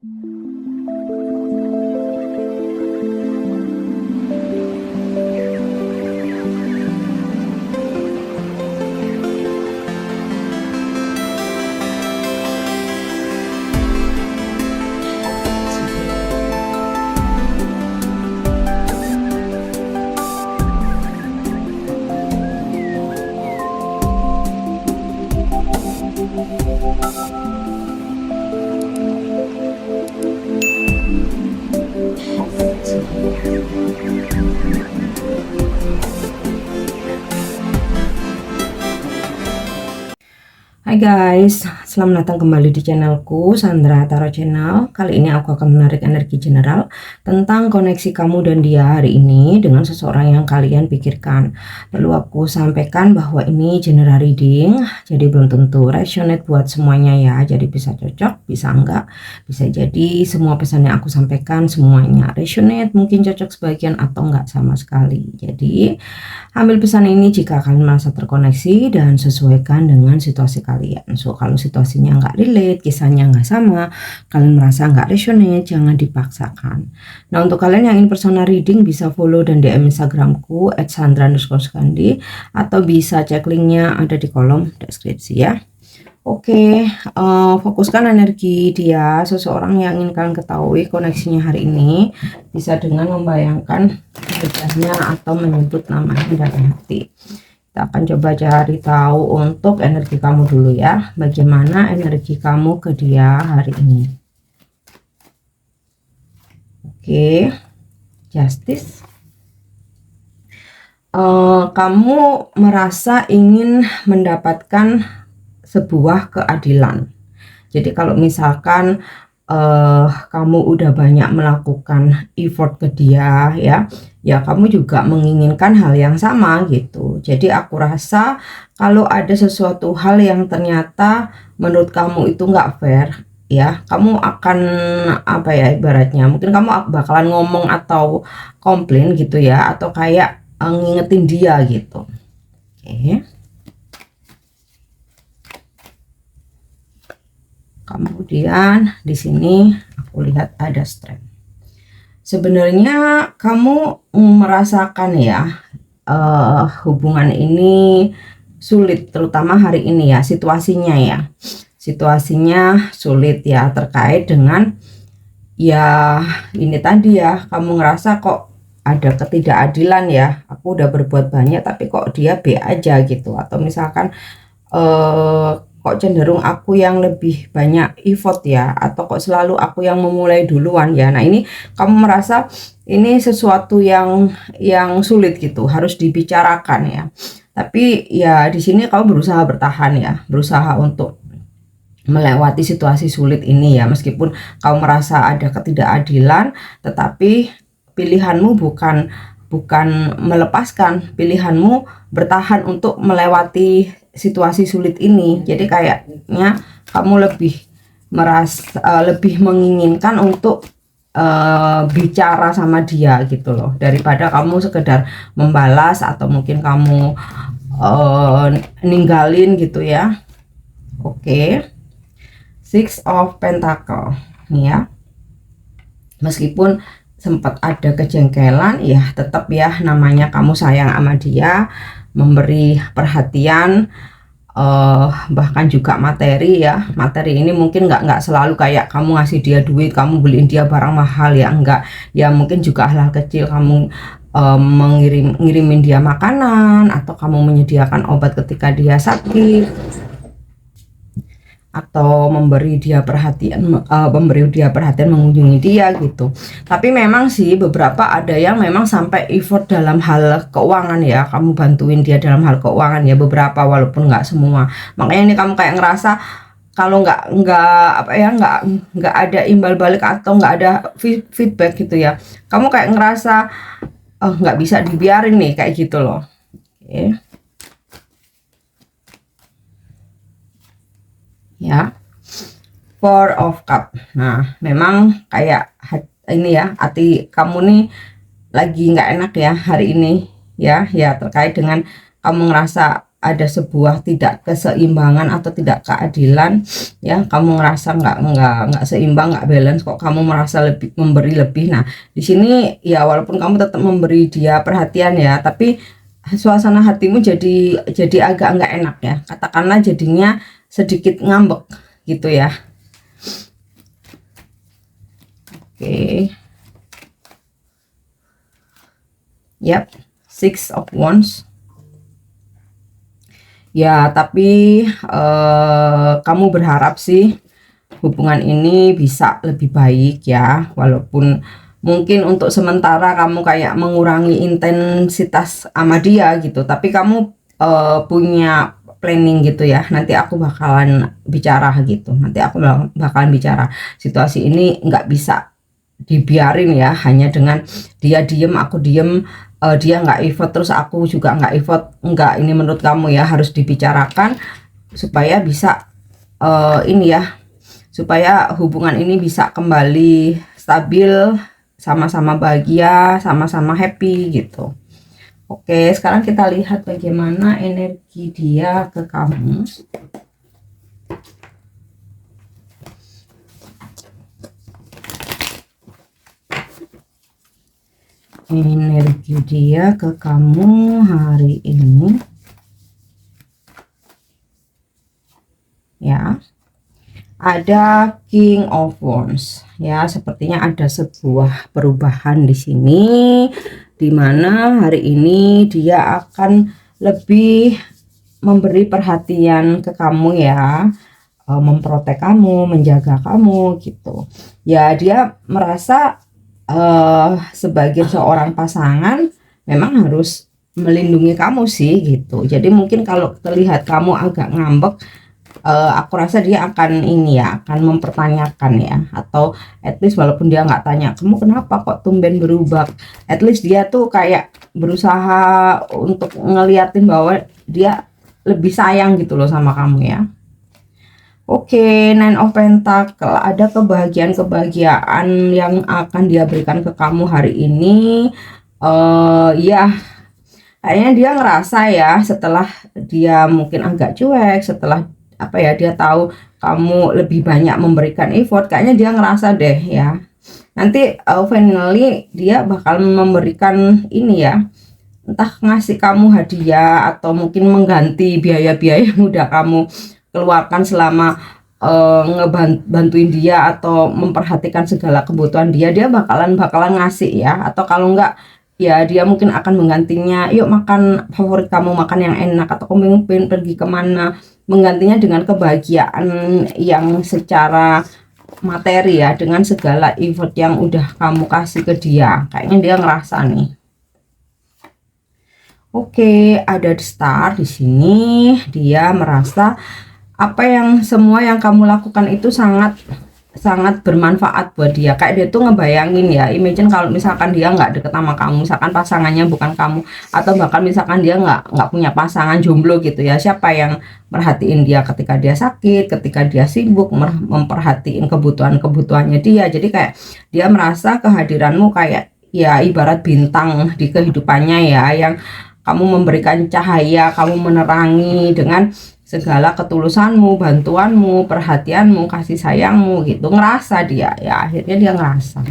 Hai guys, selamat datang kembali di channelku Sandra Tarot Channel. Kali ini aku akan menarik energi general tentang koneksi kamu dan dia hari ini dengan seseorang yang kalian pikirkan. Perlu aku sampaikan bahwa ini general reading, jadi belum tentu resonate buat semuanya ya. Jadi bisa cocok, bisa enggak, bisa jadi semua pesan yang aku sampaikan semuanya resonate, mungkin cocok sebagian atau enggak sama sekali. Jadi ambil pesan ini jika kalian merasa terkoneksi dan sesuaikan dengan situasi kalian. So kalau situasinya nggak relate, kisahnya nggak sama, kalian merasa nggak resonate, jangan dipaksakan. Nah untuk kalian yang ingin personal reading bisa follow dan DM Instagramku @sandra_skandi atau bisa cek linknya ada di kolom deskripsi ya. Oke, fokuskan energi dia, seseorang yang ingin kalian ketahui koneksinya hari ini bisa dengan membayangkan wajahnya atau menyebut namanya dari hati. Kita akan coba cari tahu untuk energi kamu dulu ya, bagaimana energi kamu ke dia hari ini. Oke, Justice. Kamu merasa ingin mendapatkan sebuah keadilan. Jadi kalau misalkan kamu udah banyak melakukan effort ke dia ya kamu juga menginginkan hal yang sama gitu. Jadi aku rasa kalau ada sesuatu hal yang ternyata menurut kamu itu nggak fair ya, kamu akan apa ya, ibaratnya mungkin kamu bakalan ngomong atau komplain gitu ya, atau kayak ngingetin dia gitu. Oke. Kemudian di sini aku lihat ada strength. Sebenarnya kamu merasakan ya hubungan ini sulit, terutama hari ini ya, situasinya ya. Situasinya sulit ya, terkait dengan ya ini tadi ya, kamu ngerasa kok ada ketidakadilan ya. Aku udah berbuat banyak tapi kok dia B aja gitu, atau misalkan kok cenderung aku yang lebih banyak effort ya, atau kok selalu aku yang memulai duluan ya. Nah ini kamu merasa ini sesuatu yang sulit gitu, harus dibicarakan ya. Tapi ya di sini kamu berusaha bertahan ya, berusaha untuk melewati situasi sulit ini ya, meskipun kamu merasa ada ketidakadilan, tetapi pilihanmu bukan melepaskan, pilihanmu bertahan untuk melewati situasi sulit ini. Jadi kayaknya kamu lebih merasa lebih menginginkan untuk bicara sama dia gitu loh, daripada kamu sekedar membalas atau mungkin kamu ninggalin gitu ya. Oke. Six of Pentacle nih ya. Meskipun sempat ada kejengkelan ya, tetap ya namanya kamu sayang sama dia, memberi perhatian, bahkan juga materi ya. Materi ini mungkin nggak selalu kayak kamu ngasih dia duit, kamu beliin dia barang mahal ya, enggak ya, mungkin juga hal-hal kecil, kamu ngirimin dia makanan, atau kamu menyediakan obat ketika dia sakit, atau memberi dia perhatian mengunjungi dia gitu. Tapi memang sih beberapa ada yang memang sampai effort dalam hal keuangan ya, kamu bantuin dia dalam hal keuangan ya, beberapa, walaupun nggak semua. Makanya ini kamu kayak ngerasa kalau nggak apa ya, nggak ada imbal balik atau nggak ada feedback gitu ya, kamu kayak ngerasa nggak bisa dibiarin nih, kayak gitu loh. Oke. Ya, Four of Cup. Nah memang kayak ini ya, hati kamu nih lagi nggak enak ya hari ini ya, terkait dengan kamu ngerasa ada sebuah tidak keseimbangan atau tidak keadilan ya, kamu ngerasa nggak seimbang, nggak balance, kok kamu merasa lebih memberi lebih. Nah di sini ya walaupun kamu tetap memberi dia perhatian ya, tapi suasana hatimu jadi agak nggak enak ya, katakanlah jadinya sedikit ngambek gitu ya. Oke. Yap, Six of Wands. Ya, tapi kamu berharap sih hubungan ini bisa lebih baik ya, walaupun mungkin untuk sementara kamu kayak mengurangi intensitas sama dia gitu, tapi kamu punya planning gitu ya. Nanti aku bakalan bicara gitu, nanti aku bakalan bicara situasi ini nggak bisa dibiarin ya, hanya dengan dia diem aku diem, dia nggak effort terus aku juga nggak effort, nggak. Ini menurut kamu ya harus dibicarakan supaya bisa ini ya, supaya hubungan ini bisa kembali stabil, sama-sama bahagia, sama-sama happy gitu. Oke, sekarang kita lihat bagaimana energi dia ke kamu. Energi dia ke kamu hari ini ya. Ada King of Wands ya, sepertinya ada sebuah perubahan di sini, dimana hari ini dia akan lebih memberi perhatian ke kamu ya, memprotek kamu, menjaga kamu gitu ya. Dia merasa sebagai seorang pasangan memang harus melindungi kamu sih gitu. Jadi mungkin kalau terlihat kamu agak ngambek, aku rasa dia akan ini ya, akan mempertanyakan ya, atau at least walaupun dia nggak tanya kamu kenapa kok tumben berubah, at least dia tuh kayak berusaha untuk ngeliatin bahwa dia lebih sayang gitu loh sama kamu ya. Oke, Nine of Pentacle, ada kebahagiaan yang akan dia berikan ke kamu hari ini. Ya, kayaknya dia ngerasa ya, setelah dia mungkin agak cuek, setelah apa ya, dia tahu kamu lebih banyak memberikan effort, kayaknya dia ngerasa deh ya. Nanti finally dia bakal memberikan ini ya, entah ngasih kamu hadiah atau mungkin mengganti biaya-biaya yang udah kamu keluarkan selama ngebantuin dia atau memperhatikan segala kebutuhan dia. Dia bakalan ngasih ya, atau kalau enggak ya dia mungkin akan menggantinya, yuk makan favorit kamu, makan yang enak, atau kamu pengen pergi kemana, menggantinya dengan kebahagiaan yang secara materi ya, dengan segala effort yang udah kamu kasih ke dia. Kayaknya dia ngerasa nih. Oke, ada the Star di sini. Dia merasa apa yang semua yang kamu lakukan itu sangat bermanfaat buat dia. Kayak dia tuh ngebayangin ya, imagine kalau misalkan dia nggak deket sama kamu, misalkan pasangannya bukan kamu, atau bahkan misalkan dia nggak punya pasangan, jomblo gitu ya, siapa yang merhatiin dia ketika dia sakit, ketika dia sibuk, memperhatiin kebutuhannya dia. Jadi kayak dia merasa kehadiranmu kayak ya ibarat bintang di kehidupannya ya, yang kamu memberikan cahaya, kamu menerangi dengan segala ketulusanmu, bantuanmu, perhatianmu, kasih sayangmu gitu. Ngerasa dia ya, akhirnya dia ngerasa.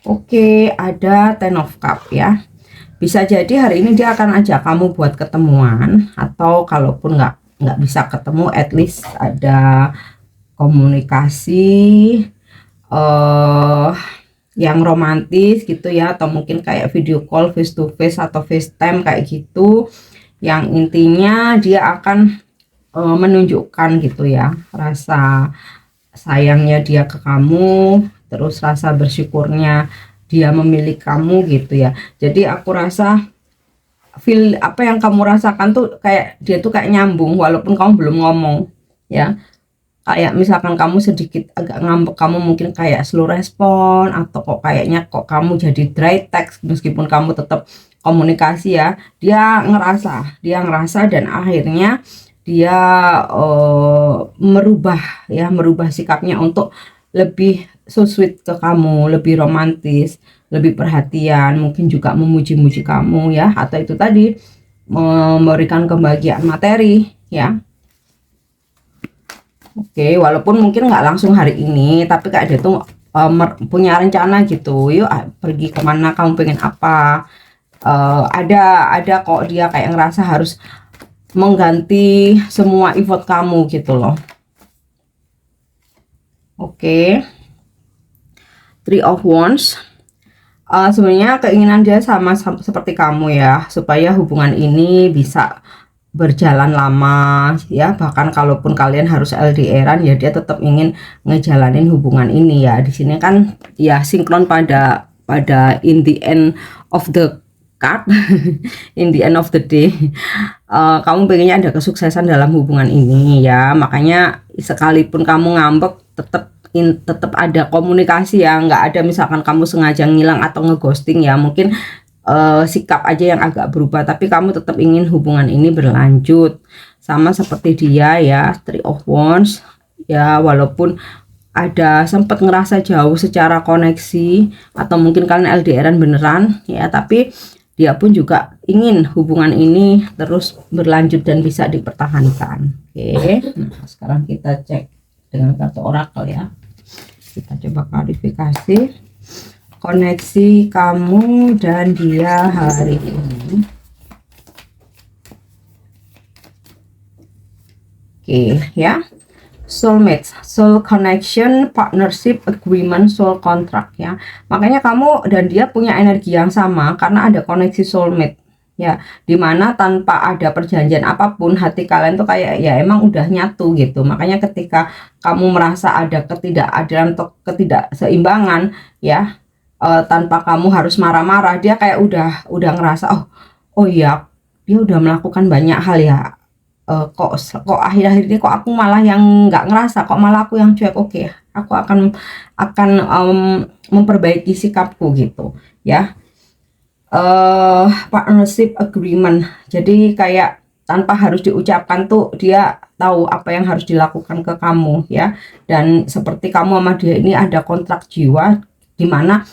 Oke, ada Ten of Cup ya. Bisa jadi hari ini dia akan ajak kamu buat ketemuan, atau kalaupun nggak bisa ketemu, at least ada komunikasi yang romantis gitu ya, atau mungkin kayak video call face to face atau FaceTime kayak gitu, yang intinya dia akan menunjukkan gitu ya rasa sayangnya dia ke kamu, terus rasa bersyukurnya dia memilih kamu gitu ya. Jadi aku rasa feel apa yang kamu rasakan tuh kayak dia tuh kayak nyambung walaupun kamu belum ngomong ya. Kayak misalkan kamu sedikit agak ngambek, kamu mungkin kayak slow respon, atau kok kayaknya kok kamu jadi dry text meskipun kamu tetap komunikasi ya. Dia ngerasa dan akhirnya dia merubah sikapnya untuk lebih so sweet ke kamu, lebih romantis, lebih perhatian, mungkin juga memuji-muji kamu ya, atau itu tadi memberikan kebahagiaan materi ya. Oke, walaupun mungkin nggak langsung hari ini, tapi kayak dia tuh punya rencana gitu, yuk pergi kemana, kamu pengen apa. Ada kok dia kayak ngerasa harus mengganti semua effort kamu gitu loh. Oke. Three of Wands. Sebenarnya keinginan dia sama seperti kamu ya, supaya hubungan ini bisa berjalan lama ya, bahkan kalaupun kalian harus LDRan ya, dia tetap ingin ngejalanin hubungan ini ya. Di sini kan ya sinkron pada in the end of the card in the end of the day. Kamu pengennya ada kesuksesan dalam hubungan ini ya, makanya sekalipun kamu ngambek tetap ada komunikasi ya, nggak ada misalkan kamu sengaja ngilang atau ngeghosting ya, mungkin sikap aja yang agak berubah, tapi kamu tetap ingin hubungan ini berlanjut sama seperti dia ya. Three of Wands ya, walaupun ada sempat ngerasa jauh secara koneksi atau mungkin kalian LDRan beneran ya, tapi dia pun juga ingin hubungan ini terus berlanjut dan bisa dipertahankan. Oke, nah sekarang kita cek dengan kartu orakel ya. Kita coba klarifikasi koneksi kamu dan dia hari ini. Oke ya, soulmate, soul connection, partnership, agreement, soul contract ya. Makanya kamu dan dia punya energi yang sama karena ada koneksi soulmate ya, dimana tanpa ada perjanjian apapun hati kalian tuh kayak ya emang udah nyatu gitu. Makanya ketika kamu merasa ada ketidakadilan atau ketidakseimbangan ya, tanpa kamu harus marah-marah, dia kayak udah ngerasa oh iya, dia udah melakukan banyak hal ya, kok akhir-akhir ini kok aku malah yang nggak ngerasa, kok malah aku yang cuek. Oke, aku akan memperbaiki sikapku gitu ya. Partnership agreement, jadi kayak tanpa harus diucapkan tuh dia tahu apa yang harus dilakukan ke kamu ya. Dan seperti kamu sama dia ini ada kontrak jiwa dimana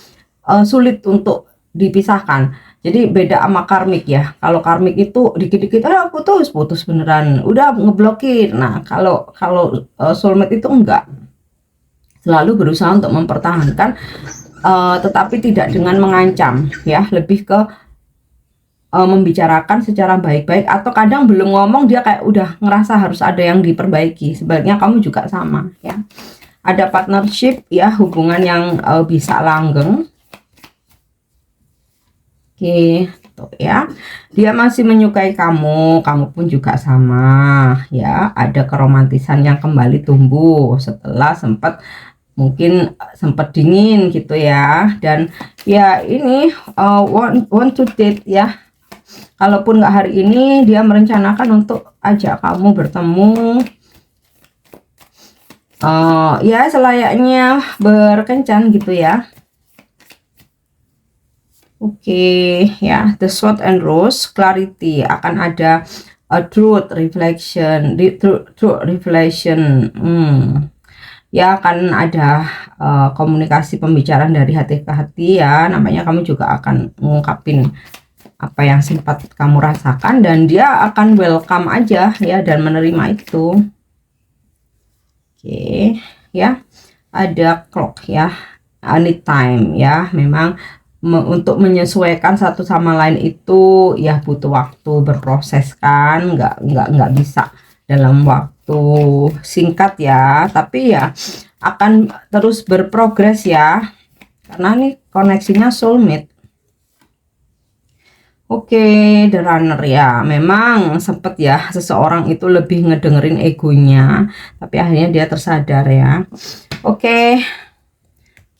sulit untuk dipisahkan. Jadi beda sama karmik ya. Kalau karmik itu dikit-dikit putus beneran, udah ngeblokir. Nah kalau soulmate itu enggak, selalu berusaha untuk mempertahankan, tetapi tidak dengan mengancam ya, lebih ke membicarakan secara baik-baik, atau kadang belum ngomong dia kayak udah ngerasa harus ada yang diperbaiki. Sebaliknya kamu juga sama ya. Ada partnership ya, hubungan yang bisa langgeng. Oke, tuh ya. Dia masih menyukai kamu, kamu pun juga sama ya. Ada keromantisan yang kembali tumbuh setelah mungkin sempat dingin gitu ya. Dan ya ini want to date ya. Kalaupun nggak hari ini, dia merencanakan untuk ajak kamu bertemu ya, selayaknya berkencan gitu ya. Oke ya, the sword and rose, clarity, akan ada truth reflection, ya, akan ada komunikasi pembicaraan dari hati ke hati ya. Namanya kamu juga akan mengungkapin apa yang sempat kamu rasakan, dan dia akan welcome aja ya dan menerima itu. Oke ya, ada clock ya, anytime ya. Memang untuk menyesuaikan satu sama lain itu ya butuh waktu, berproses kan, nggak bisa dalam waktu singkat ya, tapi ya akan terus berprogres ya, karena nih koneksinya soulmate. Oke, the runner ya, memang sempet ya seseorang itu lebih ngedengerin egonya, tapi akhirnya dia tersadar ya. Oke,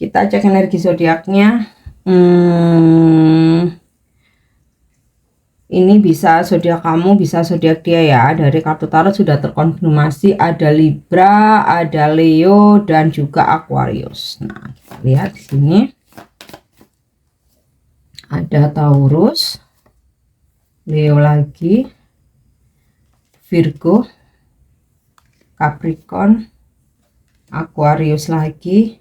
kita cek energi zodiaknya. Ini bisa zodiak kamu, bisa zodiak dia ya. Dari kartu tarot sudah terkonfirmasi ada Libra, ada Leo, dan juga Aquarius. Nah, kita lihat di sini ada Taurus, Leo lagi, Virgo, Capricorn, Aquarius lagi,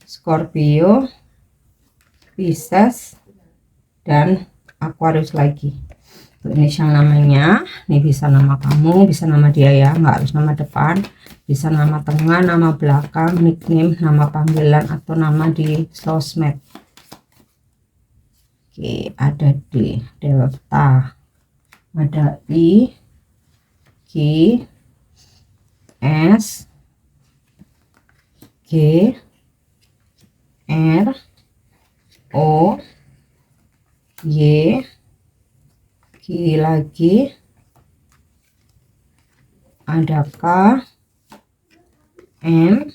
Scorpio, Pisces, dan Aquarius lagi. Inisial namanya, ini bisa nama kamu, bisa nama dia ya, nggak harus nama depan, bisa nama tengah, nama belakang, nickname, nama panggilan, atau nama di sosmed. Oke, ada D, Delta, ada I, Q, S, G, R, O, Y, Q lagi, ada K, M,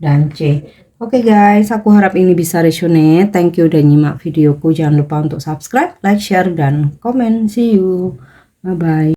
dan C. Oke guys, aku harap ini bisa resonate. Thank you udah nyimak videoku. Jangan lupa untuk subscribe, like, share, dan komen. See you. Bye bye.